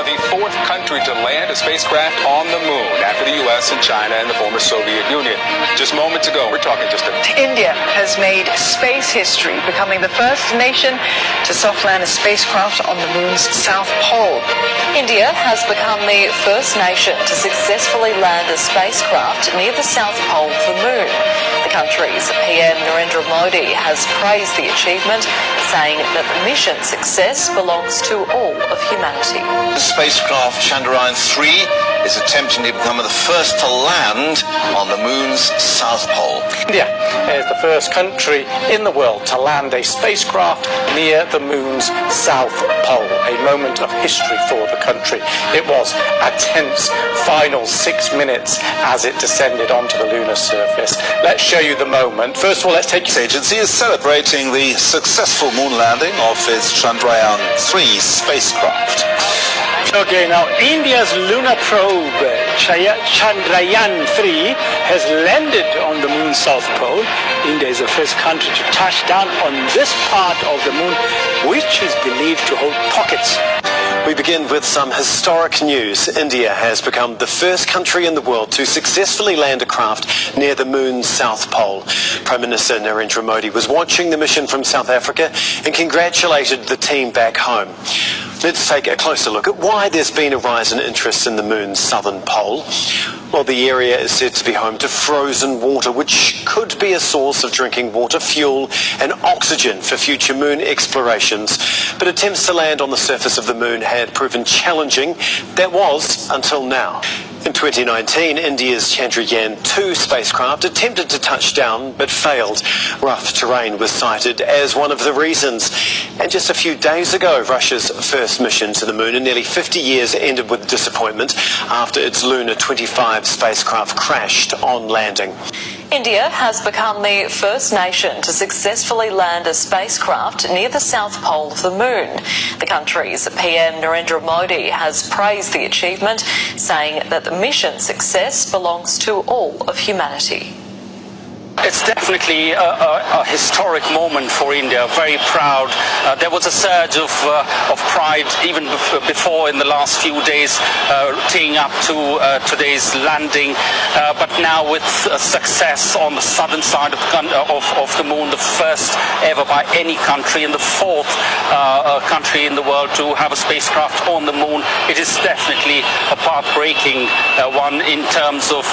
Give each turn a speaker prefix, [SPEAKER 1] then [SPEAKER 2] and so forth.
[SPEAKER 1] The fourth country to land a spacecraft on the moon after the U.S. and China and the former Soviet Union. Just moments ago, we're talking just
[SPEAKER 2] India has made space history, becoming the first nation to soft land a spacecraft on the moon's south pole.
[SPEAKER 3] India has become the first nation to successfully land a spacecraft near the south pole of the moon. The country's PM Narendra Modi has praised the achievement, saying that the mission success belongs to all of humanity.
[SPEAKER 4] The spacecraft Chandrayaan-3 is attempting to become the first to land on the moon's south pole.
[SPEAKER 5] India is the first country in the world to land a spacecraft near the moon's south pole, a moment of history for the country. It was a tense final 6 minutes as it descended onto the lunar surface. Let's show you the moment. First of all, let's take...
[SPEAKER 4] The agency is celebrating the successful moon landing of its Chandrayaan-3 spacecraft.
[SPEAKER 6] Okay, now India's lunar probe Chandrayaan-3 has landed on the moon's south pole. India is the first country to touch down on this part of the moon, which is believed to hold pockets.
[SPEAKER 7] We begin with some historic news. India has become the first country in the world to successfully land a craft near the moon's south pole. Prime Minister Narendra Modi was watching the mission from South Africa and congratulated the team back home. Let's take a closer look at why there's been a rise in interest in the moon's southern pole. Well, the area is said to be home to frozen water, which could be a source of drinking water, fuel and oxygen for future moon explorations. But attempts to land on the surface of the moon had proven challenging. That was until now. In 2019, India's Chandrayaan-2 spacecraft attempted to touch down but failed. Rough terrain was cited as one of the reasons. And just a few days ago, Russia's first mission to the moon in nearly 50 years ended with disappointment after its Luna 25 spacecraft crashed on landing.
[SPEAKER 3] India has become the first nation to successfully land a spacecraft near the south pole of the moon. The country's PM Narendra Modi has praised the achievement, saying that the mission success belongs to all of humanity.
[SPEAKER 8] It's definitely a historic moment for India, very proud. There was a surge of pride even before in the last few days, teeing up to today's landing. But now with success on the southern side of the moon, the first ever by any country and the fourth country in the world to have a spacecraft on the moon, it is definitely a path-breaking one in terms of